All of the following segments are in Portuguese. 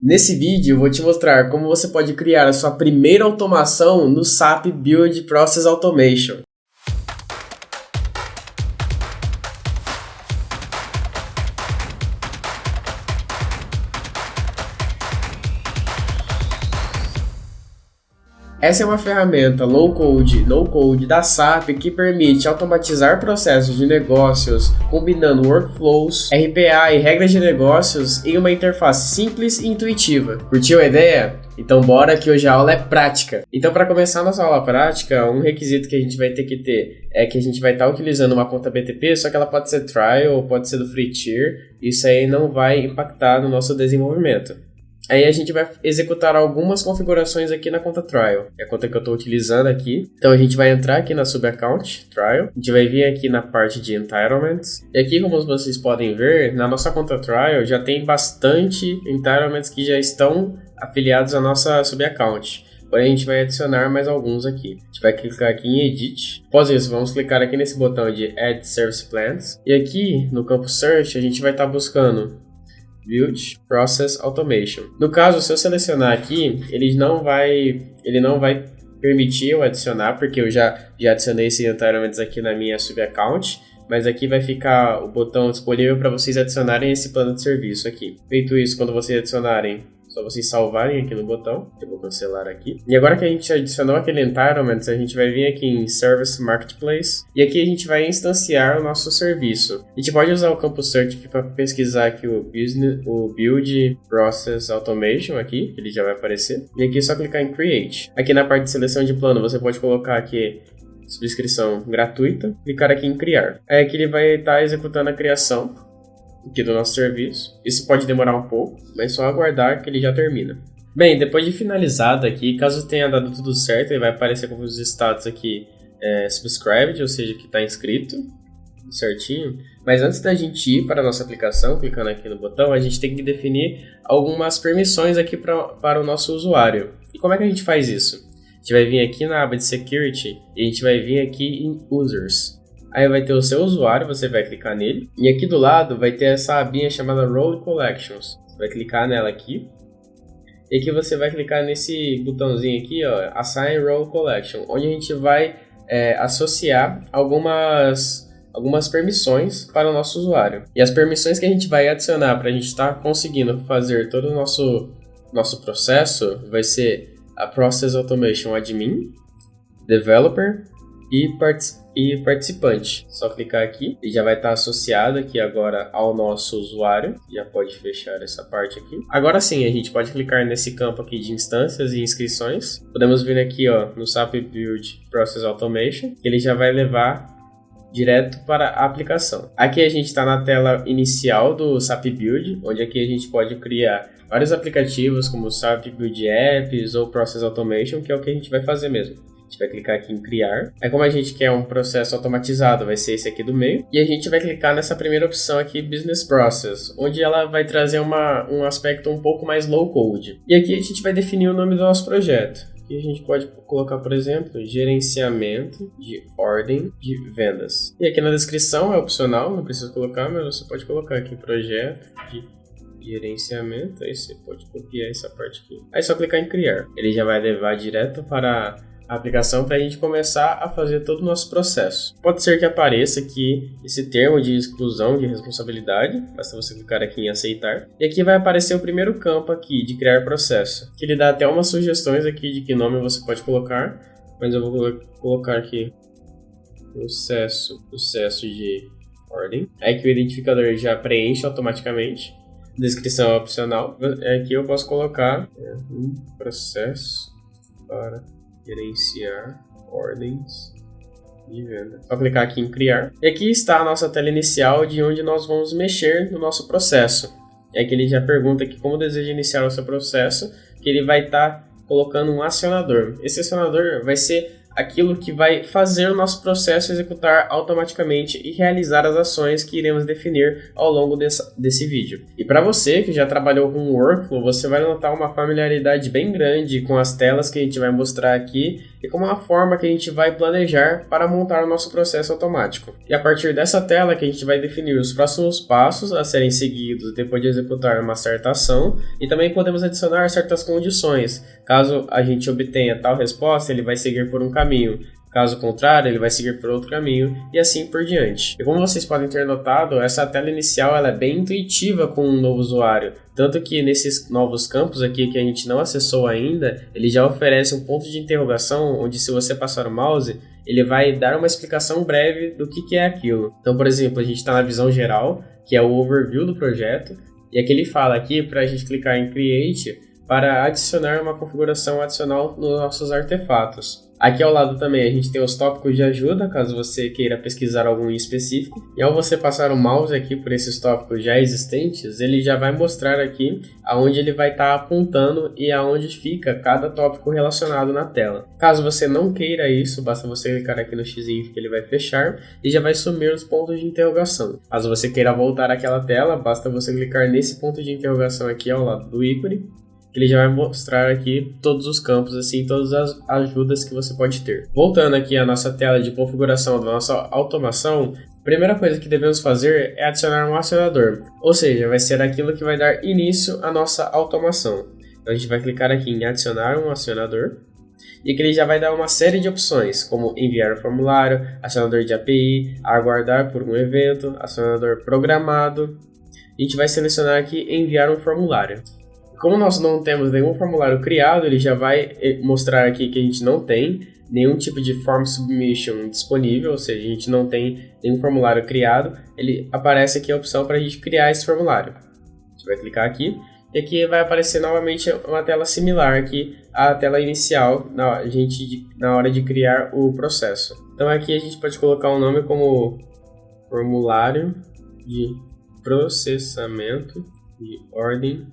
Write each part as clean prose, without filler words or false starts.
Nesse vídeo eu vou te mostrar como você pode criar a sua primeira automação no SAP Build Process Automation. Essa é uma ferramenta low-code, no-code da SAP que permite automatizar processos de negócios, combinando workflows, RPA e regras de negócios em uma interface simples e intuitiva. Curtiu a ideia? Então bora que hoje a aula é prática. Então para começar a nossa aula prática, um requisito que a gente vai ter que ter é que a gente vai estar utilizando uma conta BTP, só que ela pode ser trial ou pode ser do free tier. Isso aí não vai impactar no nosso desenvolvimento. Aí a gente vai executar algumas configurações aqui na conta Trial, é a conta que eu estou utilizando aqui. Então a gente vai entrar aqui na Subaccount Trial, a gente vai vir aqui na parte de Entitlements. E aqui, como vocês podem ver, na nossa conta Trial já tem bastante Entitlements que já estão afiliados à nossa Subaccount. Porém a gente vai adicionar mais alguns aqui. A gente vai clicar aqui em Edit. Após isso, vamos clicar aqui nesse botão de Add Service Plans. E aqui no campo Search a gente vai estar buscando Build Process Automation. No caso, se eu selecionar aqui, ele não vai permitir eu adicionar, porque eu já adicionei esses entitlements aqui na minha subaccount, mas aqui vai ficar o botão disponível para vocês adicionarem esse plano de serviço aqui. Feito isso, quando vocês adicionarem, só vocês salvarem aqui no botão, eu vou cancelar aqui. E agora que a gente adicionou aquele entitlement, a gente vai vir aqui em Service Marketplace e aqui a gente vai instanciar o nosso serviço. A gente pode usar o campo Search aqui para pesquisar aqui o Build Process Automation aqui, que ele já vai aparecer. E aqui é só clicar em Create. Aqui na parte de seleção de plano você pode colocar aqui subscrição gratuita, clicar aqui em Criar. Aí aqui ele vai estar executando a criação aqui do nosso serviço. Isso pode demorar um pouco, mas só aguardar que ele já termina. Bem, depois de finalizado aqui, caso tenha dado tudo certo, ele vai aparecer com os status aqui subscribed, ou seja, que está inscrito certinho. Mas antes da gente ir para a nossa aplicação, clicando aqui no botão, a gente tem que definir algumas permissões aqui para o nosso usuário. E como é que a gente faz isso? A gente vai vir aqui na aba de Security e a gente vai vir aqui em Users. Aí vai ter o seu usuário, você vai clicar nele. E aqui do lado vai ter essa abinha chamada Role Collections. Você vai clicar nela aqui. E aqui você vai clicar nesse botãozinho aqui, ó, Assign Role Collection, onde a gente vai associar algumas permissões para o nosso usuário. E as permissões que a gente vai adicionar para a gente estar conseguindo fazer todo o nosso processo vai ser a Process Automation Admin, Developer e participante. Só clicar aqui e já vai estar associado aqui agora ao nosso usuário. Já pode fechar essa parte aqui. Agora sim, a gente pode clicar nesse campo aqui de instâncias e inscrições. Podemos vir aqui, ó, no SAP Build Process Automation. Ele já vai levar direto para a aplicação. Aqui a gente está na tela inicial do SAP Build, onde aqui a gente pode criar vários aplicativos como o SAP Build Apps ou Process Automation, que é o que a gente vai fazer mesmo. A gente vai clicar aqui em criar. Aí como a gente quer um processo automatizado, vai ser esse aqui do meio. E a gente vai clicar nessa primeira opção aqui, Business Process, onde ela vai trazer um aspecto um pouco mais low code. E aqui a gente vai definir o nome do nosso projeto. Aqui a gente pode colocar, por exemplo, gerenciamento de ordem de vendas. E aqui na descrição é opcional, não precisa colocar, mas você pode colocar aqui projeto de gerenciamento. Aí você pode copiar essa parte aqui. Aí é só clicar em criar. Ele já vai levar direto para a aplicação para a gente começar a fazer todo o nosso processo. Pode ser que apareça aqui esse termo de exclusão de responsabilidade, basta você clicar aqui em aceitar. E aqui vai aparecer o primeiro campo aqui de criar processo, que ele dá até umas sugestões aqui de que nome você pode colocar, mas eu vou colocar aqui processo de ordem. Aí que o identificador já preenche automaticamente. Descrição é opcional. Aqui eu posso colocar um processo para gerenciar ordens de venda. Só clicar aqui em criar. E aqui está a nossa tela inicial de onde nós vamos mexer no nosso processo. E aqui ele já pergunta aqui como deseja iniciar o seu processo, que ele vai estar colocando um acionador. Esse acionador vai ser aquilo que vai fazer o nosso processo executar automaticamente e realizar as ações que iremos definir ao longo desse vídeo. E para você que já trabalhou com workflow, você vai notar uma familiaridade bem grande com as telas que a gente vai mostrar aqui e como uma forma que a gente vai planejar para montar o nosso processo automático. E a partir dessa tela que a gente vai definir os próximos passos a serem seguidos depois de executar uma certa ação, e também podemos adicionar certas condições. Caso a gente obtenha tal resposta, ele vai seguir por um caminho. Caso contrário, ele vai seguir por outro caminho e assim por diante. E como vocês podem ter notado, essa tela inicial ela é bem intuitiva com um novo usuário. Tanto que nesses novos campos aqui que a gente não acessou ainda, ele já oferece um ponto de interrogação onde se você passar o mouse, ele vai dar uma explicação breve do que é aquilo. Então, por exemplo, a gente está na visão geral, que é o overview do projeto, e aqui ele fala aqui para a gente clicar em Create para adicionar uma configuração adicional nos nossos artefatos. Aqui ao lado também a gente tem os tópicos de ajuda, caso você queira pesquisar algum em específico. E ao você passar o mouse aqui por esses tópicos já existentes, ele já vai mostrar aqui aonde ele vai estar apontando e aonde fica cada tópico relacionado na tela. Caso você não queira isso, basta você clicar aqui no X que ele vai fechar e já vai sumir os pontos de interrogação. Caso você queira voltar àquela tela, basta você clicar nesse ponto de interrogação aqui ao lado do ícone, que ele já vai mostrar aqui todos os campos, assim, todas as ajudas que você pode ter. Voltando aqui à nossa tela de configuração da nossa automação, a primeira coisa que devemos fazer é adicionar um acionador, ou seja, vai ser aquilo que vai dar início à nossa automação. Então a gente vai clicar aqui em adicionar um acionador, e que ele já vai dar uma série de opções, como enviar o formulário, acionador de API, aguardar por um evento, acionador programado. A gente vai selecionar aqui enviar um formulário. Como nós não temos nenhum formulário criado, ele já vai mostrar aqui que a gente não tem nenhum tipo de form submission disponível, ou seja, a gente não tem nenhum formulário criado. Ele aparece aqui a opção para a gente criar esse formulário. A gente vai clicar aqui e aqui vai aparecer novamente uma tela similar aqui à tela inicial na hora de criar o processo. Então aqui a gente pode colocar um nome como formulário de processamento de ordem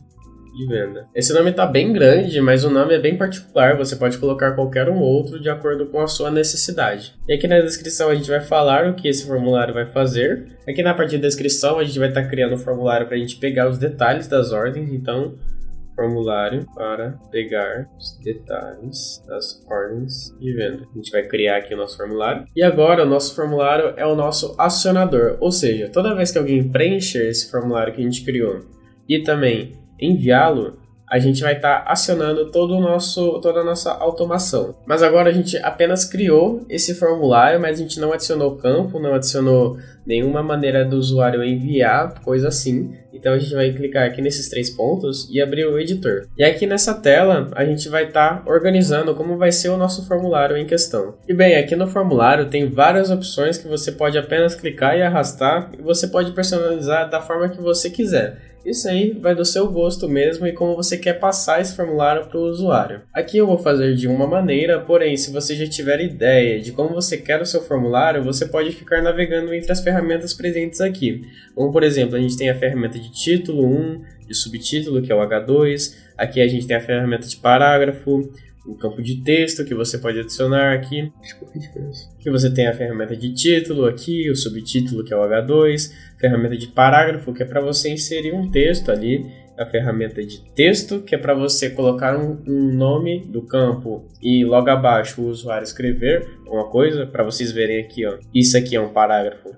de venda. Esse nome está bem grande, mas o nome é bem particular, você pode colocar qualquer um outro de acordo com a sua necessidade. E aqui na descrição a gente vai falar o que esse formulário vai fazer. Aqui na parte da descrição a gente vai estar criando um formulário para a gente pegar os detalhes das ordens, então formulário para pegar os detalhes das ordens de venda. A gente vai criar aqui o nosso formulário. E agora o nosso formulário é o nosso acionador, ou seja, toda vez que alguém preencher esse formulário que a gente criou e também enviá-lo, a gente vai estar acionando toda a nossa automação. Mas agora a gente apenas criou esse formulário, mas a gente não adicionou campo, não adicionou nenhuma maneira do usuário enviar, coisa assim. Então a gente vai clicar aqui nesses 3 pontos e abrir o editor. E aqui nessa tela a gente vai estar organizando como vai ser o nosso formulário em questão. E bem, aqui no formulário tem várias opções que você pode apenas clicar e arrastar, e você pode personalizar da forma que você quiser. Isso aí vai do seu gosto mesmo e como você quer passar esse formulário para o usuário. Aqui eu vou fazer de uma maneira, porém, se você já tiver ideia de como você quer o seu formulário, você pode ficar navegando entre as ferramentas presentes aqui. Como, por exemplo, a gente tem a ferramenta de título 1, de subtítulo, que é o H2. Aqui a gente tem a ferramenta de parágrafo, um campo de texto que você pode adicionar aqui. Aqui você tem a ferramenta de título aqui, o subtítulo que é o H2, ferramenta de parágrafo que é para você inserir um texto ali, a ferramenta de texto que é para você colocar um nome do campo e logo abaixo o usuário escrever uma coisa, para vocês verem aqui, ó. Isso aqui é um parágrafo,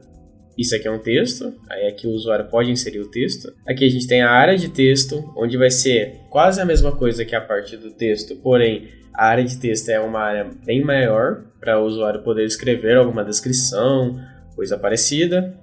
isso aqui é um texto, aí aqui o usuário pode inserir o texto. Aqui a gente tem a área de texto, onde vai ser quase a mesma coisa que a parte do texto, porém a área de texto é uma área bem maior para o usuário poder escrever alguma descrição, coisa parecida.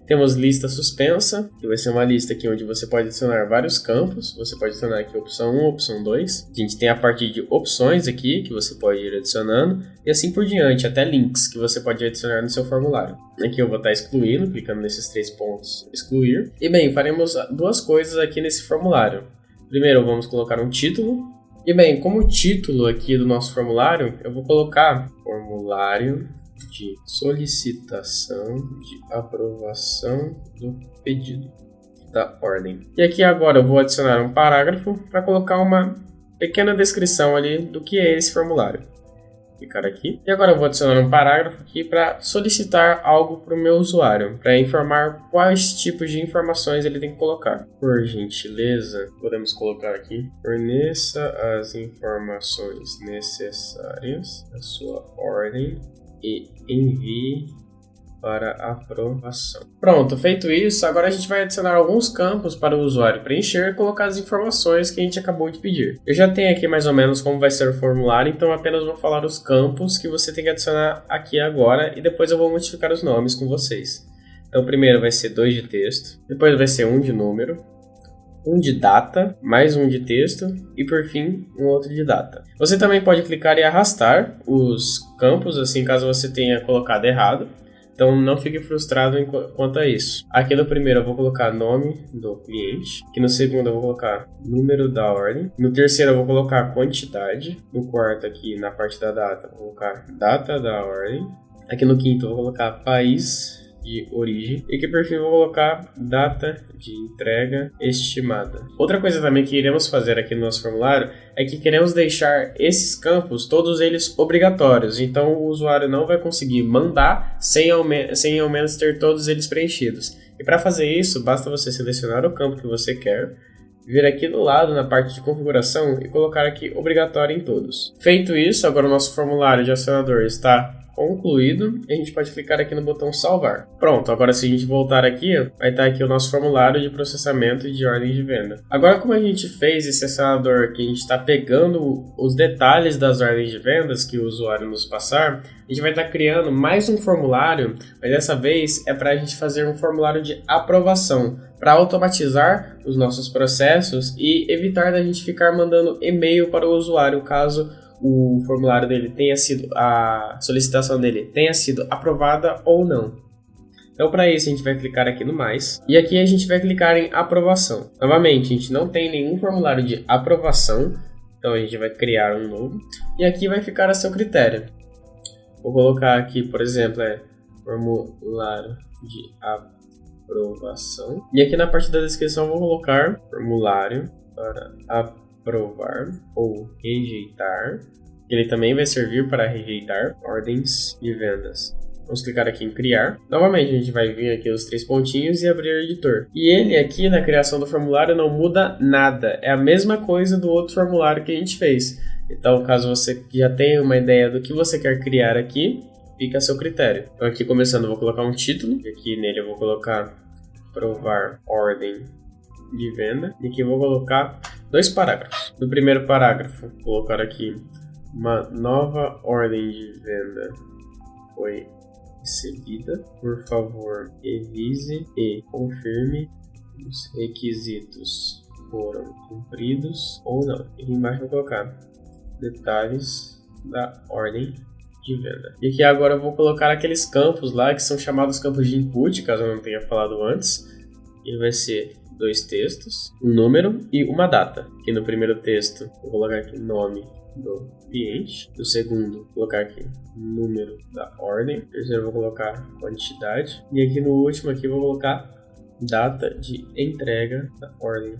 Temos lista suspensa, que vai ser uma lista aqui onde você pode adicionar vários campos. Você pode adicionar aqui opção 1, opção 2. A gente tem a parte de opções aqui, que você pode ir adicionando. E assim por diante, até links que você pode adicionar no seu formulário. Aqui eu vou estar excluindo, clicando nesses 3 pontos, excluir. E bem, faremos 2 coisas aqui nesse formulário. Primeiro, vamos colocar um título. E bem, como título aqui do nosso formulário, eu vou colocar formulário de solicitação de aprovação do pedido da ordem. E aqui agora eu vou adicionar um parágrafo para colocar uma pequena descrição ali do que é esse formulário. clicar aqui. E agora eu vou adicionar um parágrafo aqui para solicitar algo para o meu usuário, para informar quais tipos de informações ele tem que colocar. Por gentileza, podemos colocar aqui: forneça as informações necessárias da sua ordem e envie para aprovação. Pronto, feito isso, agora a gente vai adicionar alguns campos para o usuário preencher e colocar as informações que a gente acabou de pedir. Eu já tenho aqui mais ou menos como vai ser o formulário, então apenas vou falar os campos que você tem que adicionar aqui agora e depois eu vou modificar os nomes com vocês. Então primeiro vai ser 2 de texto, depois vai ser 1 de número, 1 de data, mais 1 de texto e por fim um outro de data. Você também pode clicar e arrastar os campos, assim caso você tenha colocado errado. Então não fique frustrado quanto a isso. Aqui no primeiro eu vou colocar nome do cliente. Aqui no segundo eu vou colocar número da ordem. No terceiro eu vou colocar quantidade. No quarto aqui na parte da data eu vou colocar data da ordem. Aqui no quinto eu vou colocar país de origem. E aqui por fim eu vou colocar data de entrega estimada. Outra coisa também que iremos fazer aqui no nosso formulário é que queremos deixar esses campos, todos eles obrigatórios. Então o usuário não vai conseguir mandar sem ao menos ter todos eles preenchidos. E para fazer isso, basta você selecionar o campo que você quer, vir aqui do lado na parte de configuração e colocar aqui obrigatório em todos. Feito isso, agora o nosso formulário de acionador está concluído e a gente pode clicar aqui no botão salvar. Pronto, agora se a gente voltar aqui, vai estar aqui o nosso formulário de processamento de ordem de venda. Agora como a gente fez esse acionador aqui, a gente está pegando os detalhes das ordens de vendas que o usuário nos passar, a gente vai estar criando mais um formulário, mas dessa vez é para a gente fazer um formulário de aprovação, para automatizar os nossos processos e evitar da gente ficar mandando e-mail para o usuário caso o formulário dele tenha sido, a solicitação dele tenha sido aprovada ou não. Então para isso a gente vai clicar aqui no mais e aqui a gente vai clicar em aprovação. Novamente, a gente não tem nenhum formulário de aprovação, então a gente vai criar um novo e aqui vai ficar a seu critério. Vou colocar aqui, por exemplo, formulário de aprovação e aqui na parte da descrição vou colocar formulário para aprovar ou rejeitar. Ele também vai servir para rejeitar ordens de vendas. Vamos clicar aqui em criar. Novamente a gente vai vir aqui os 3 pontinhos e abrir o editor. E ele aqui na criação do formulário não muda nada. É a mesma coisa do outro formulário que a gente fez. Então caso você já tenha uma ideia do que você quer criar aqui, fica a seu critério. Então aqui começando eu vou colocar um título. E aqui nele eu vou colocar aprovar ordem de venda. E aqui eu vou colocar 2 parágrafos. No primeiro parágrafo, vou colocar aqui: uma nova ordem de venda foi recebida. Por favor, revise e confirme os requisitos foram cumpridos ou não. E aqui embaixo eu vou colocar detalhes da ordem de venda. E aqui agora eu vou colocar aqueles campos lá que são chamados campos de input, caso eu não tenha falado antes. Ele vai ser 2 textos, um número e uma data. Aqui no primeiro texto, vou colocar aqui nome do cliente. No segundo, vou colocar aqui número da ordem. No terceiro, vou colocar quantidade. E aqui no último, aqui vou colocar data de entrega da ordem.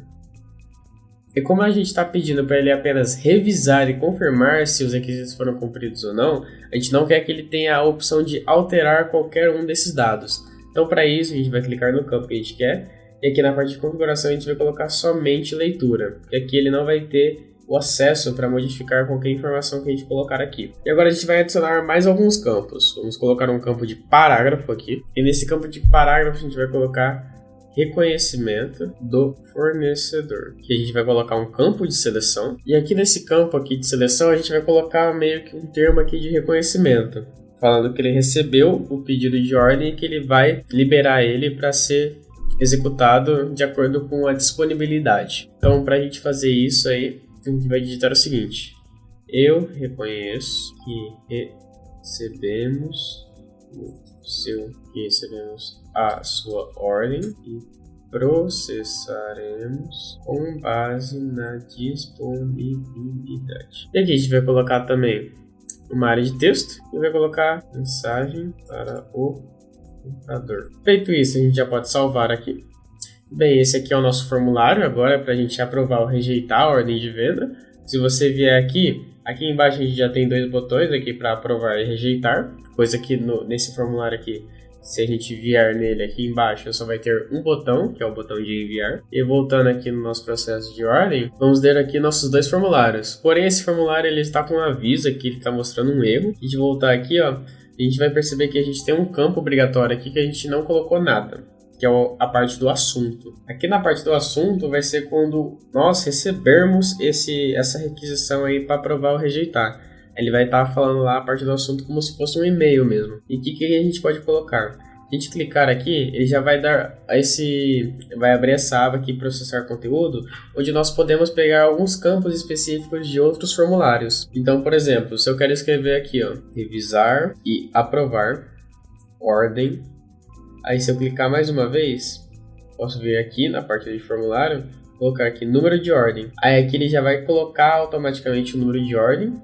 E como a gente está pedindo para ele apenas revisar e confirmar se os requisitos foram cumpridos ou não, a gente não quer que ele tenha a opção de alterar qualquer um desses dados. Então, para isso, a gente vai clicar no campo que a gente quer. E aqui na parte de configuração a gente vai colocar somente leitura, porque aqui ele não vai ter o acesso para modificar qualquer informação que a gente colocar aqui. E agora a gente vai adicionar mais alguns campos. Vamos colocar um campo de parágrafo aqui. E nesse campo de parágrafo a gente vai colocar reconhecimento do fornecedor. Aqui a gente vai colocar um campo de seleção. E aqui nesse campo aqui de seleção a gente vai colocar meio que um termo aqui de reconhecimento, falando que ele recebeu o pedido de ordem e que ele vai liberar ele para ser executado de acordo com a disponibilidade. Então, para a gente fazer isso aí, a gente vai digitar o seguinte: eu reconheço que recebemos a sua ordem e processaremos com base na disponibilidade. E aqui a gente vai colocar também uma área de texto e vai colocar mensagem para o comprador. Feito isso, a gente já pode salvar aqui. Bem, esse aqui é o nosso formulário agora para a gente aprovar ou rejeitar a ordem de venda. Se você vier aqui embaixo a gente já tem dois botões aqui para aprovar e rejeitar, coisa que nesse formulário aqui, se a gente vier nele aqui embaixo, só vai ter um botão, que é o botão de enviar. E voltando aqui no nosso processo de ordem, vamos ver aqui nossos dois formulários. Porém, esse formulário ele está com um aviso aqui, ele está mostrando um erro. A gente voltar aqui, ó, a gente vai perceber que a gente tem um campo obrigatório aqui que a gente não colocou nada, que é a parte do assunto. Aqui na parte do assunto vai ser quando nós recebermos essa requisição aí para aprovar ou rejeitar. Ele vai estar falando lá a parte do assunto como se fosse um e-mail mesmo. E o que a gente pode colocar? A gente clicar aqui, ele já vai dar vai abrir essa aba aqui, processar conteúdo, onde nós podemos pegar alguns campos específicos de outros formulários. Então, por exemplo, se eu quero escrever aqui, ó, revisar e aprovar, ordem. Aí se eu clicar mais uma vez, posso vir aqui na parte de formulário, colocar aqui número de ordem. Aí aqui ele já vai colocar automaticamente o número de ordem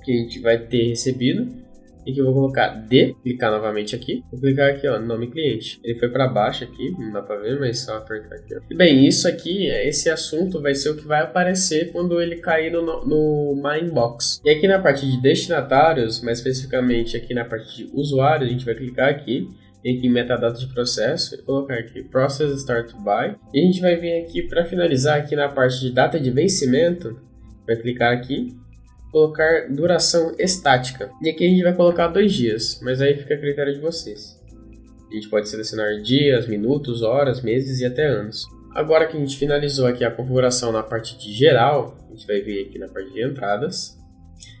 que a gente vai ter recebido. E que eu vou colocar D, clicar novamente aqui. Vou clicar aqui, ó, nome cliente. Ele foi para baixo aqui, não dá para ver, mas só apertar aqui, ó. E bem, isso aqui, esse assunto vai ser o que vai aparecer quando ele cair no My Inbox. E aqui na parte de destinatários, mais especificamente aqui na parte de usuário, a gente vai clicar aqui. E aqui em metadados de processo, e colocar aqui Process Start By. E a gente vai vir aqui para finalizar aqui na parte de data de vencimento. Vai clicar aqui. Colocar duração estática. E aqui a gente vai colocar 2 dias, mas aí fica a critério de vocês. A gente pode selecionar dias, minutos, horas, meses e até anos. Agora que a gente finalizou aqui a configuração na parte de geral, a gente vai vir aqui na parte de entradas.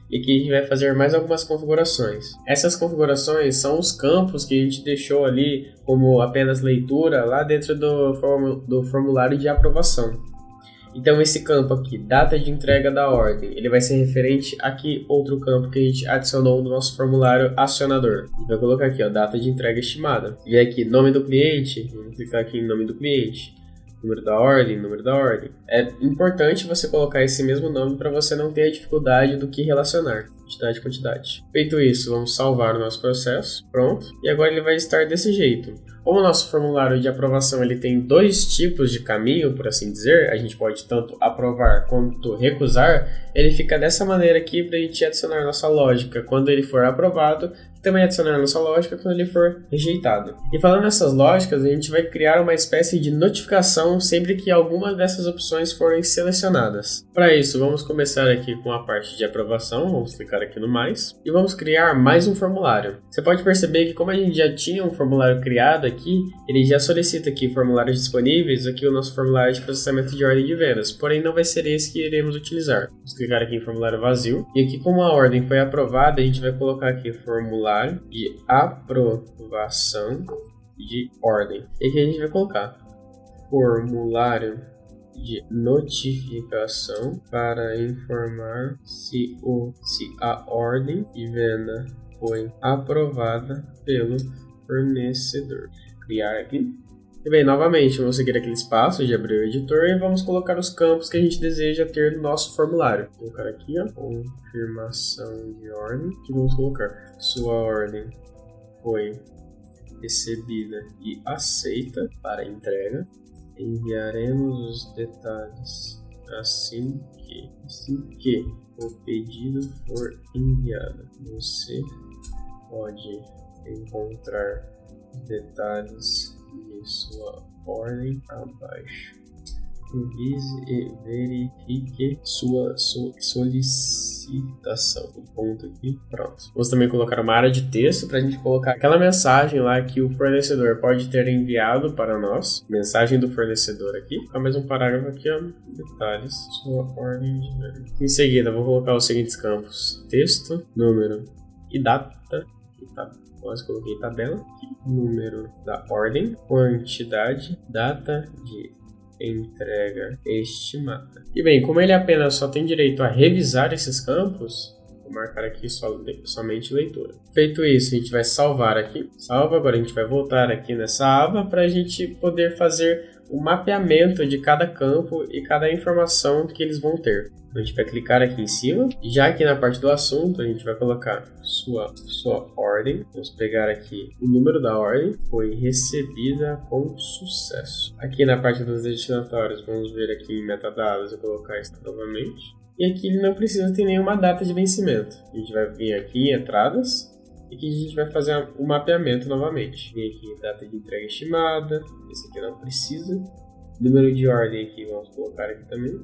E aqui a gente vai fazer mais algumas configurações. Essas configurações são os campos que a gente deixou ali como apenas leitura lá dentro do formulário de aprovação. Então esse campo aqui, data de entrega da ordem, ele vai ser referente aqui outro campo que a gente adicionou no nosso formulário acionador. A gente vai colocar aqui, ó, data de entrega estimada. E aqui, nome do cliente, vamos clicar aqui em nome do cliente. Número da ordem, número da ordem. É importante você colocar esse mesmo nome para você não ter a dificuldade do que relacionar. Quantidade, quantidade. Feito isso, vamos salvar o nosso processo. Pronto. E agora ele vai estar desse jeito. Como o nosso formulário de aprovação ele tem 2 tipos de caminho, por assim dizer, a gente pode tanto aprovar quanto recusar, ele fica dessa maneira aqui para a gente adicionar nossa lógica quando ele for aprovado e também adicionar nossa lógica quando ele for rejeitado. E falando nessas lógicas, a gente vai criar uma espécie de notificação sempre que alguma dessas opções forem selecionadas. Para isso, vamos começar aqui com a parte de aprovação, vamos clicar aqui no mais e vamos criar mais um formulário. Você pode perceber que como a gente já tinha um formulário criado aqui, ele já solicita aqui formulários disponíveis, aqui o nosso formulário de processamento de ordem de vendas, porém não vai ser esse que iremos utilizar. Vamos clicar aqui em formulário vazio e aqui como a ordem foi aprovada, a gente vai colocar aqui formulário de aprovação de ordem. E aqui a gente vai colocar formulário de notificação para informar se a ordem de venda foi aprovada pelo fornecedor. Criar aqui. E bem, novamente, vamos seguir aqueles passos de abrir o editor e vamos colocar os campos que a gente deseja ter no nosso formulário. Vou colocar aqui, ó, confirmação de ordem, que vamos colocar sua ordem foi recebida e aceita para entrega. Enviaremos os detalhes assim que o pedido for enviado. Você pode encontrar detalhes de sua ordem abaixo. Revise e verifique sua solicitação. Ponto aqui, pronto. Vamos também colocar uma área de texto para a gente colocar aquela mensagem lá que o fornecedor pode ter enviado para nós. Mensagem do fornecedor aqui. Colocar mais um parágrafo aqui, ó. Detalhes. Sua ordem de venda. Em seguida, vou colocar os seguintes campos: texto, número e data. Aqui tá. Quase coloquei tabela. Número da ordem, quantidade, data de entrega estimada. E bem, como ele apenas só tem direito a revisar esses campos, vou marcar aqui somente leitura. Feito isso, a gente vai salvar aqui. Salva, agora a gente vai voltar aqui nessa aba para a gente poder fazer o mapeamento de cada campo e cada informação que eles vão ter. A gente vai clicar aqui em cima, e já aqui na parte do assunto a gente vai colocar sua ordem. Vamos pegar aqui o número da ordem, foi recebida com sucesso. Aqui na parte dos destinatários, vamos ver aqui em metadados e colocar isso novamente. E aqui ele não precisa ter nenhuma data de vencimento. A gente vai vir aqui em entradas e aqui a gente vai fazer o mapeamento novamente. Vem aqui data de entrega estimada, esse aqui não precisa. Número de ordem aqui, vamos colocar aqui também.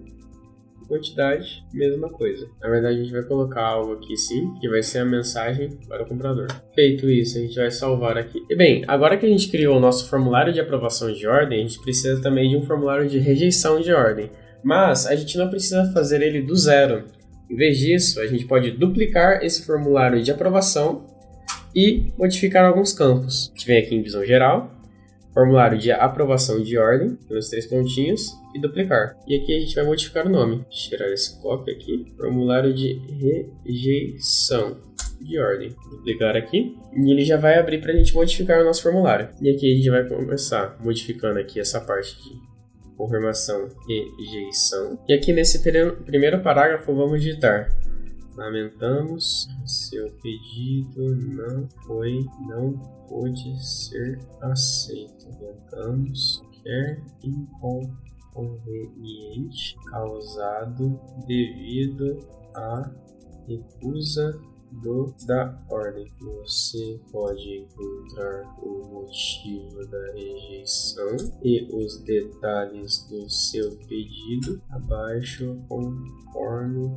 Quantidade, mesma coisa. Na verdade, a gente vai colocar algo aqui sim, que vai ser a mensagem para o comprador. Feito isso, a gente vai salvar aqui. E bem, agora que a gente criou o nosso formulário de aprovação de ordem, a gente precisa também de um formulário de rejeição de ordem. Mas a gente não precisa fazer ele do zero. Em vez disso, a gente pode duplicar esse formulário de aprovação e modificar alguns campos. A gente vem aqui em visão geral, formulário de aprovação de ordem, nos 3 pontinhos, e duplicar. E aqui a gente vai modificar o nome. Tirar esse copy aqui, formulário de rejeição de ordem. Duplicar aqui, e ele já vai abrir para a gente modificar o nosso formulário. E aqui a gente vai começar modificando aqui essa parte de confirmação e rejeição. E aqui nesse primeiro parágrafo vamos digitar: lamentamos, seu pedido não pôde ser aceito. Lamentamos qualquer inconveniente causado devido à recusa da ordem. Você pode encontrar o motivo da rejeição e os detalhes do seu pedido abaixo conforme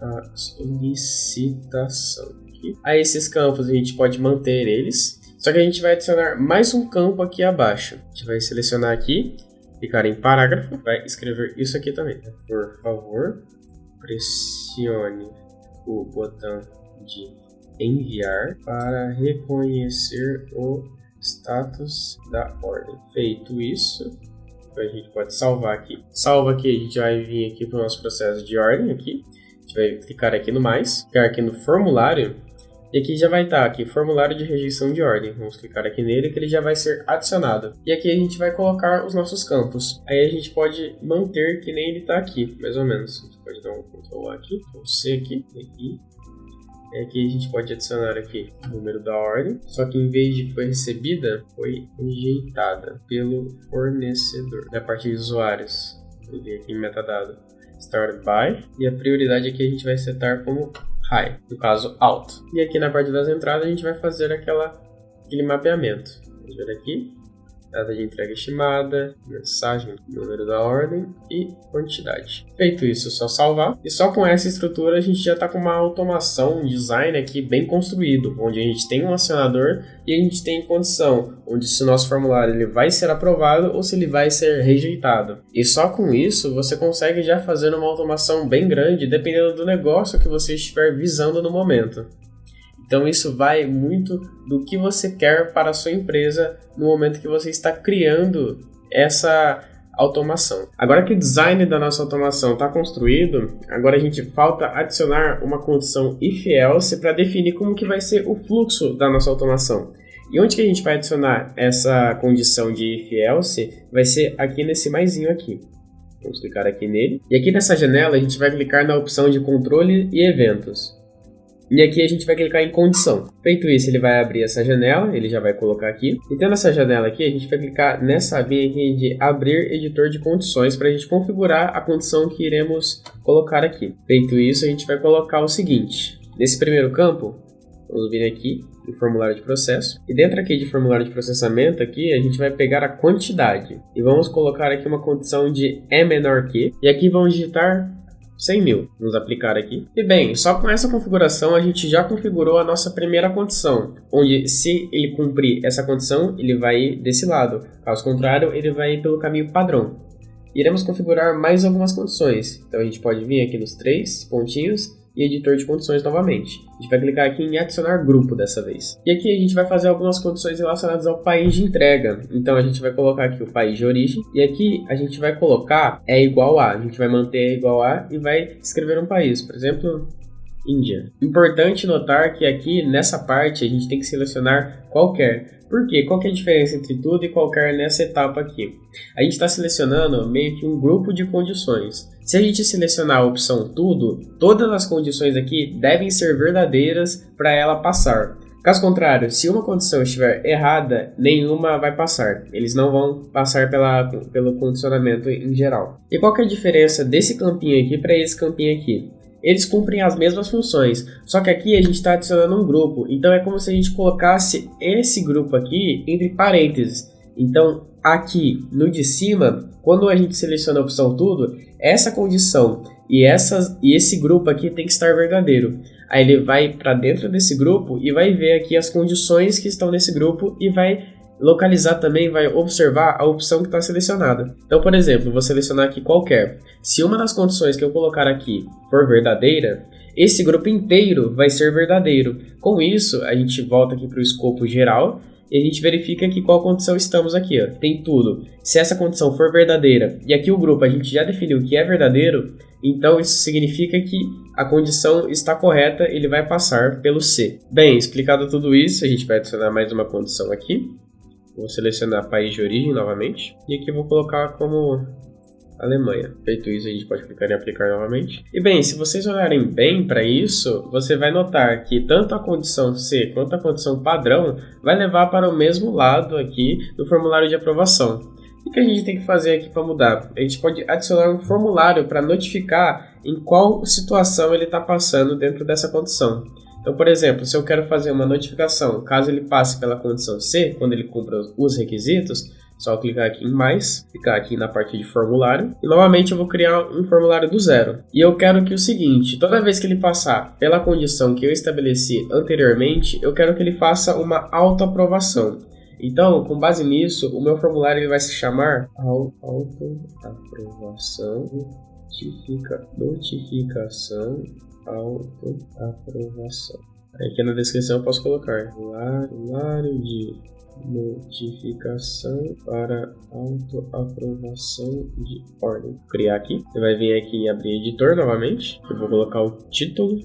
a solicitação. A esses campos a gente pode manter eles, só que a gente vai adicionar mais um campo aqui abaixo. A gente vai selecionar aqui, clicar em parágrafo, vai escrever isso aqui também. Por favor, pressione o botão de enviar para reconhecer o status da ordem. Feito isso, a gente pode salvar aqui. Salva aqui, a gente vai vir aqui para o nosso processo de ordem aqui. A gente vai clicar aqui no mais, clicar aqui no formulário. E aqui já vai estar aqui, formulário de rejeição de ordem. Vamos clicar aqui nele que ele já vai ser adicionado. E aqui a gente vai colocar os nossos campos. Aí a gente pode manter que nem ele está aqui, mais ou menos. A gente pode dar um Ctrl A aqui, Ctrl C aqui, aqui. E aqui a gente pode adicionar aqui o número da ordem. Só que em vez de foi recebida, foi rejeitada pelo fornecedor. Da parte de usuários, vou vir aqui em metadado. Started by. E a prioridade aqui a gente vai setar como high, no caso alto. E aqui na parte das entradas a gente vai fazer aquele mapeamento. Vamos ver aqui, data de entrega estimada, mensagem, número da ordem e quantidade. Feito isso, é só salvar. E só com essa estrutura a gente já está com uma automação, um design aqui bem construído, onde a gente tem um acionador e a gente tem condição, onde se o nosso formulário ele vai ser aprovado ou se ele vai ser rejeitado. E só com isso você consegue já fazer uma automação bem grande, dependendo do negócio que você estiver visando no momento. Então isso vai muito do que você quer para a sua empresa no momento que você está criando essa automação. Agora que o design da nossa automação está construído, agora a gente falta adicionar uma condição if else para definir como que vai ser o fluxo da nossa automação. E onde que a gente vai adicionar essa condição de if else? Vai ser aqui nesse maisinho aqui. Vamos clicar aqui nele. E aqui nessa janela a gente vai clicar na opção de controle e eventos. E aqui a gente vai clicar em condição. Feito isso, ele vai abrir essa janela, ele já vai colocar aqui. E tendo essa janela aqui, a gente vai clicar nessa abinha aqui de abrir editor de condições para a gente configurar a condição que iremos colocar aqui. Feito isso, a gente vai colocar o seguinte. Nesse primeiro campo, vamos vir aqui em formulário de processo. E dentro aqui de formulário de processamento, aqui a gente vai pegar a quantidade. E vamos colocar aqui uma condição de é menor que. E aqui vamos digitar 100 mil. Vamos aplicar aqui. E bem, só com essa configuração a gente já configurou a nossa primeira condição, onde se ele cumprir essa condição, ele vai ir desse lado. Caso contrário, ele vai ir pelo caminho padrão. Iremos configurar mais algumas condições. Então a gente pode vir aqui nos 3 pontinhos e editor de condições novamente. A gente vai clicar aqui em adicionar grupo dessa vez. E aqui a gente vai fazer algumas condições relacionadas ao país de entrega. Então a gente vai colocar aqui o país de origem. E aqui a gente vai colocar é igual a. A gente vai manter igual a e vai escrever um país. Por exemplo, Índia. Importante notar que aqui nessa parte a gente tem que selecionar qualquer. Por quê? Qual que é a diferença entre tudo e qualquer nessa etapa aqui? A gente está selecionando meio que um grupo de condições. Se a gente selecionar a opção tudo, todas as condições aqui devem ser verdadeiras para ela passar. Caso contrário, se uma condição estiver errada, nenhuma vai passar. Eles não vão passar pelo condicionamento em geral. E qual que é a diferença desse campinho aqui para esse campinho aqui? Eles cumprem as mesmas funções, só que aqui a gente está adicionando um grupo. Então é como se a gente colocasse esse grupo aqui entre parênteses. Então aqui no de cima, quando a gente seleciona a opção tudo, essa condição e esse grupo aqui tem que estar verdadeiro. Aí ele vai para dentro desse grupo e vai ver aqui as condições que estão nesse grupo e vai localizar também, vai observar a opção que está selecionada. Então, por exemplo, vou selecionar aqui qualquer. Se uma das condições que eu colocar aqui for verdadeira, esse grupo inteiro vai ser verdadeiro. Com isso, a gente volta aqui para o escopo geral e a gente verifica aqui qual condição estamos aqui. Ó. Tem tudo. Se essa condição for verdadeira e aqui o grupo a gente já definiu que é verdadeiro, então isso significa que a condição está correta, ele vai passar pelo C. Bem, explicado tudo isso, a gente vai adicionar mais uma condição aqui. Vou selecionar país de origem novamente. E aqui eu vou colocar como Alemanha. Feito isso, a gente pode clicar em aplicar novamente. E bem, se vocês olharem bem para isso, você vai notar que tanto a condição C quanto a condição padrão vai levar para o mesmo lado aqui do formulário de aprovação. O que a gente tem que fazer aqui para mudar? A gente pode adicionar um formulário para notificar em qual situação ele está passando dentro dessa condição. Então, por exemplo, se eu quero fazer uma notificação, caso ele passe pela condição C, quando ele cumpra os requisitos, só clicar aqui em mais, clicar aqui na parte de formulário, e novamente eu vou criar um formulário do zero. E eu quero que o seguinte, toda vez que ele passar pela condição que eu estabeleci anteriormente, eu quero que ele faça uma autoaprovação. Então, com base nisso, o meu formulário ele vai se chamar autoaprovação, notificação, autoaprovação. Aqui na descrição eu posso colocar formulário de notificação para autoaprovação de ordem. Vou criar aqui. Você vai vir aqui em abrir editor novamente. Eu vou colocar o título,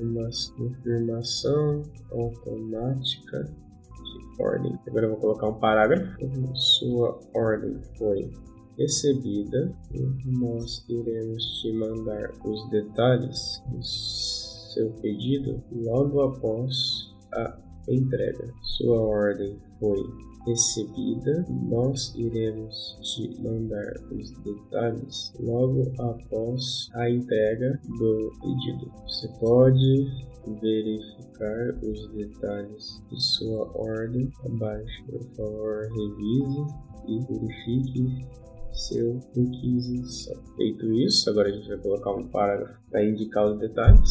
confirmação automática. Ordem. Agora eu vou colocar um parágrafo. Sua ordem foi recebida. Nós iremos te mandar os detalhes do seu pedido logo após a entrega. Sua ordem foi recebida. Nós iremos te mandar os detalhes logo após a entrega do pedido. Você pode verificar os detalhes de sua ordem abaixo. Por favor, revise e verifique seu requisição. Feito isso, agora a gente vai colocar um parágrafo para indicar os detalhes de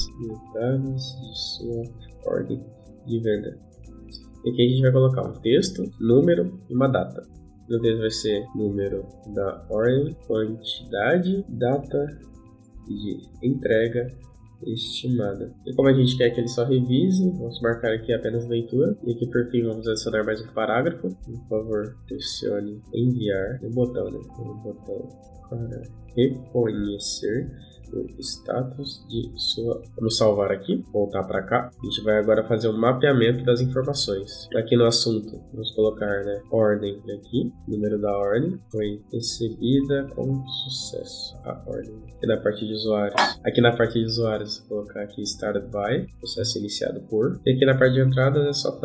sua ordem de venda. E aqui a gente vai colocar um texto, número e uma data. No texto vai ser número da ordem, quantidade, data de entrega estimada. E como a gente quer que ele só revise, vamos marcar aqui apenas leitura. E aqui por fim vamos adicionar mais um parágrafo. Por favor, pressione enviar no botão, para reconhecer o status de sua... Vamos salvar aqui, voltar para cá. A gente vai agora fazer um mapeamento das informações. Aqui no assunto, vamos colocar, ordem aqui, número da ordem, foi recebida com sucesso. A ordem. Aqui na parte de usuários. Aqui na parte de usuários, vou colocar aqui started by, processo iniciado por. E aqui na parte de entradas é só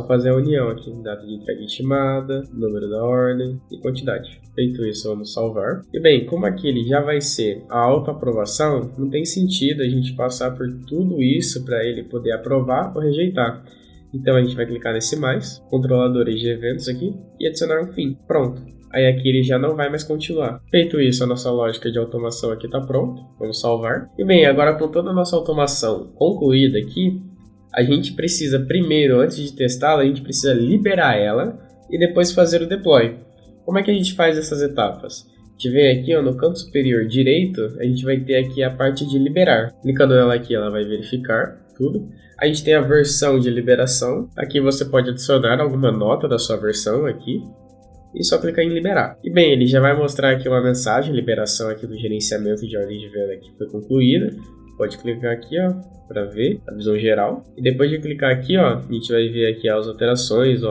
fazer a união aqui, data de entrega estimada, número da ordem e quantidade. Feito isso, vamos salvar. E bem, como aqui ele já vai ser a autoaprovação, não tem sentido a gente passar por tudo isso para ele poder aprovar ou rejeitar. Então a gente vai clicar nesse mais, controladores de eventos aqui e adicionar um fim. Pronto. Aí aqui ele já não vai mais continuar. Feito isso, a nossa lógica de automação aqui está pronta. Vamos salvar. E bem, agora com toda a nossa automação concluída aqui, a gente precisa primeiro, antes de testá-la, a gente precisa liberar ela e depois fazer o deploy. Como é que a gente faz essas etapas? A gente vem aqui no canto superior direito, a gente vai ter aqui a parte de liberar. Clicando nela aqui, ela vai verificar tudo. A gente tem a versão de liberação. Aqui você pode adicionar alguma nota da sua versão aqui. E só clicar em liberar. E bem, ele já vai mostrar aqui uma mensagem, liberação aqui do gerenciamento de ordem de venda que foi concluída. Pode clicar aqui, para ver a visão geral. E depois de clicar aqui, a gente vai ver aqui as alterações,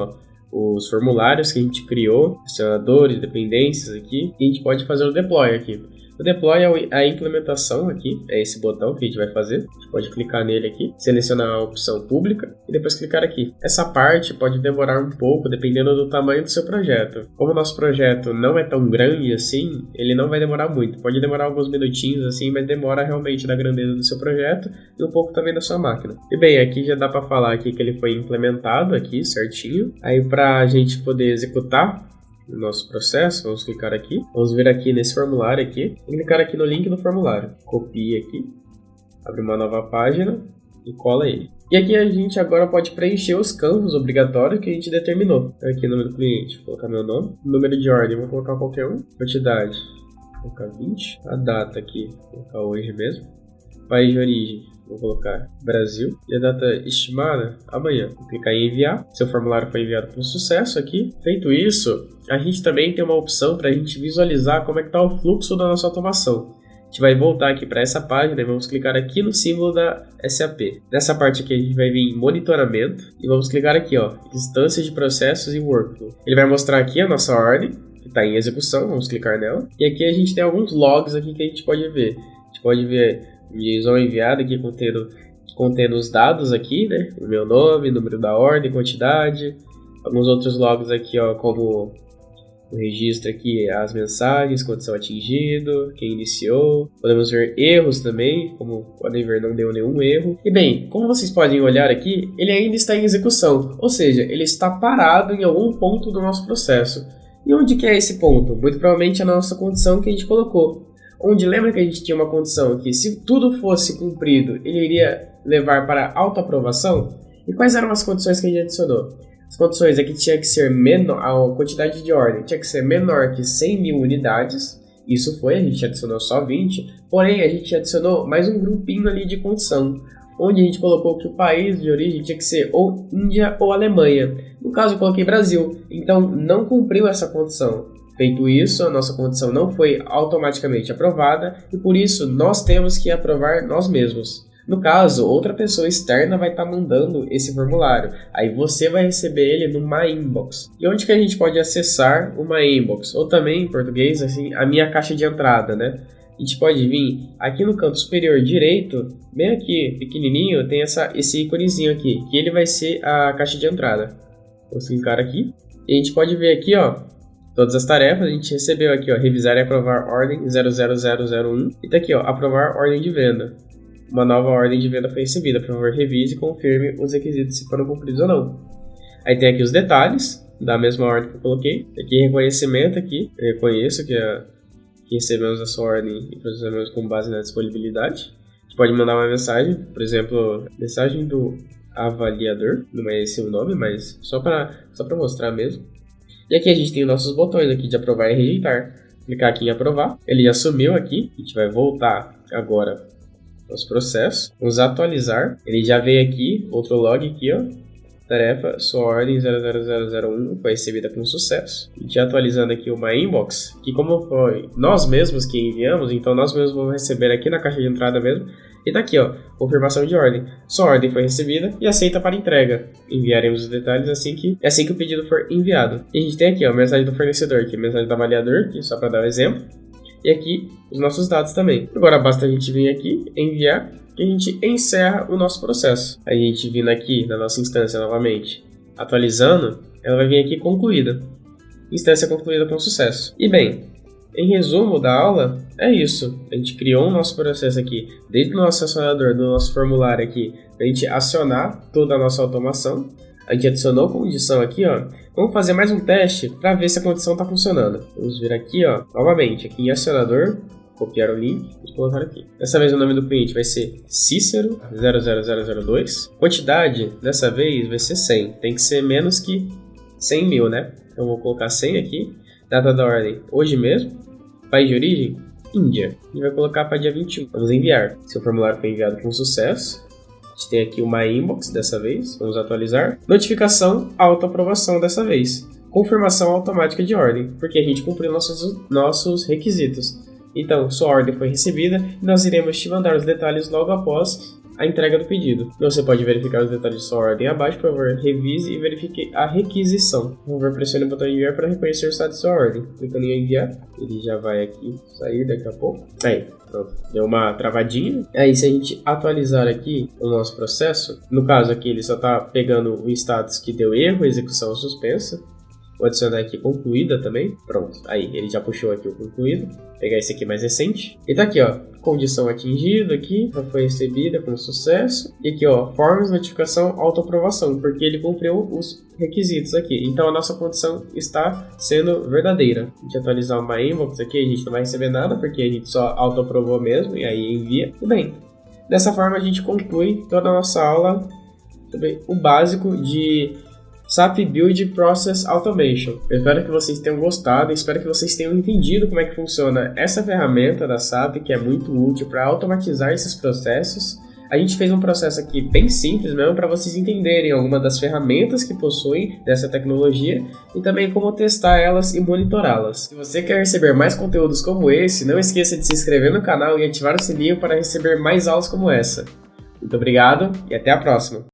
os formulários que a gente criou, acionadores, dependências aqui, e a gente pode fazer o deploy aqui. O deploy é a implementação aqui, é esse botão que a gente vai fazer. A gente pode clicar nele aqui, selecionar a opção pública e depois clicar aqui. Essa parte pode demorar um pouco dependendo do tamanho do seu projeto. Como o nosso projeto não é tão grande assim, ele não vai demorar muito. Pode demorar alguns minutinhos assim, mas demora realmente da grandeza do seu projeto e um pouco também da sua máquina. E bem, aqui já dá para falar aqui que ele foi implementado aqui certinho. Aí para a gente poder executar o nosso processo, vamos clicar aqui, vamos vir aqui nesse formulário aqui, e clicar aqui no link do formulário, copia aqui, abre uma nova página e cola ele. E aqui a gente agora pode preencher os campos obrigatórios que a gente determinou. Então aqui nome do cliente, vou colocar meu nome, número de ordem, vou colocar qualquer um, quantidade, vou colocar 20, a data aqui, vou colocar hoje mesmo, país de origem, vou colocar Brasil, e a data estimada, amanhã. Vou clicar em enviar, seu formulário foi enviado com sucesso aqui. Feito isso, a gente também tem uma opção para a gente visualizar como é que está o fluxo da nossa automação. A gente vai voltar aqui para essa página e vamos clicar aqui no símbolo da SAP. Nessa parte aqui a gente vai vir em monitoramento e vamos clicar aqui, ó, instâncias de processos e workflow. Ele vai mostrar aqui a nossa ordem, que está em execução, vamos clicar nela. E aqui a gente tem alguns logs aqui que a gente pode ver. A gente pode ver JSON enviado aqui contendo os dados aqui, né? O meu nome, número da ordem, quantidade. Alguns outros logs aqui, ó, como o registro aqui, as mensagens, condição atingido, quem iniciou. Podemos ver erros também, como podem ver, não deu nenhum erro. E bem, como vocês podem olhar aqui, ele ainda está em execução, ou seja, ele está parado em algum ponto do nosso processo. E onde que é esse ponto? Muito provavelmente a nossa condição que a gente colocou. Onde lembra que a gente tinha uma condição que se tudo fosse cumprido, ele iria levar para autoaprovação? E quais eram as condições que a gente adicionou? As condições é que tinha que ser menor, a quantidade de ordem tinha que ser menor que 100 mil unidades. Isso foi, a gente adicionou só 20, porém a gente adicionou mais um grupinho ali de condição, onde a gente colocou que o país de origem tinha que ser ou Índia ou Alemanha. No caso eu coloquei Brasil, então não cumpriu essa condição. Feito isso, a nossa condição não foi automaticamente aprovada e por isso nós temos que aprovar nós mesmos. No caso, outra pessoa externa vai estar mandando esse formulário, aí você vai receber ele no My Inbox. E onde que a gente pode acessar o My Inbox? Ou também, em português, assim, a minha caixa de entrada, né? A gente pode vir aqui no canto superior direito, bem aqui, pequenininho, tem esse íconezinho aqui, que ele vai ser a caixa de entrada. Vamos clicar aqui e a gente pode ver aqui, ó, todas as tarefas. A gente recebeu aqui, ó, revisar e aprovar ordem 00001 e tá aqui, ó, aprovar ordem de venda. Uma nova ordem de venda foi recebida, por favor revise e confirme os requisitos se foram cumpridos ou não. Aí tem aqui os detalhes da mesma ordem que eu coloquei. Aqui reconhecimento aqui, eu reconheço que recebemos a sua ordem e processamos com base na disponibilidade. A gente pode mandar uma mensagem, por exemplo, mensagem do avaliador, não é esse o nome, mas só para mostrar mesmo. E aqui a gente tem os nossos botões aqui de aprovar e rejeitar. Clicar aqui em aprovar, ele já sumiu aqui. A gente vai voltar agora aos processos. Vamos atualizar. Ele já veio aqui, outro log aqui, ó. Tarefa, sua ordem 00001 foi recebida com sucesso. A gente atualizando aqui o My Inbox, que como foi nós mesmos que enviamos, então nós mesmos vamos receber aqui na caixa de entrada mesmo. E tá aqui, ó, confirmação de ordem. Sua ordem foi recebida e aceita para entrega. Enviaremos os detalhes assim que o pedido for enviado. E a gente tem aqui, ó, mensagem do fornecedor, aqui, mensagem do avaliador, aqui, só para dar um exemplo. E aqui os nossos dados também. Agora basta a gente vir aqui, enviar, e a gente encerra o nosso processo. Aí a gente vindo aqui na nossa instância novamente, atualizando, ela vai vir aqui concluída. Instância concluída com sucesso. E bem, em resumo da aula, é isso. A gente criou o nosso processo aqui, desde o nosso acionador, do nosso formulário aqui, para a gente acionar toda a nossa automação. A gente adicionou condição aqui, ó. Vamos fazer mais um teste para ver se a condição está funcionando. Vamos vir aqui, ó, novamente, aqui em acionador, copiar o link e colocar aqui. Dessa vez o nome do cliente vai ser Cícero 00002. Quantidade, dessa vez, vai ser 100. Tem que ser menos que 100 mil, né? Então vou colocar 100 aqui. Data da ordem, hoje mesmo. País de origem, Índia. E vai colocar para dia 21. Vamos enviar. Seu formulário foi enviado com sucesso. A gente tem aqui o My Inbox dessa vez. Vamos atualizar. Notificação, autoaprovação dessa vez. Confirmação automática de ordem, porque a gente cumpriu nossos requisitos. Então, sua ordem foi recebida e nós iremos te mandar os detalhes logo após a entrega do pedido. Você pode verificar os detalhes de sua ordem abaixo, por favor, revise e verifique a requisição. Por favor, pressione o botão enviar para reconhecer o estado de sua ordem. Clicando em enviar, ele já vai aqui sair daqui a pouco. Aí, pronto, deu uma travadinha. Aí, se a gente atualizar aqui o nosso processo, no caso aqui ele só está pegando o status que deu erro, execução suspensa. Vou adicionar aqui concluída também. Pronto, aí ele já puxou aqui o concluído. Vou pegar esse aqui mais recente. E tá aqui, ó, condição atingida aqui, já foi recebida com sucesso. E aqui, ó, formas, notificação, autoaprovação, porque ele cumpriu os requisitos aqui. Então a nossa condição está sendo verdadeira. A gente atualizar uma inbox aqui, a gente não vai receber nada, porque a gente só autoaprovou mesmo, e aí envia. Tudo bem. Dessa forma a gente conclui toda a nossa aula sobre o básico de SAP Build Process Automation. Eu espero que vocês tenham gostado, espero que vocês tenham entendido como é que funciona essa ferramenta da SAP, que é muito útil para automatizar esses processos. A gente fez um processo aqui bem simples mesmo para vocês entenderem algumas das ferramentas que possuem dessa tecnologia e também como testar elas e monitorá-las. Se você quer receber mais conteúdos como esse, não esqueça de se inscrever no canal e ativar o sininho para receber mais aulas como essa. Muito obrigado e até a próxima!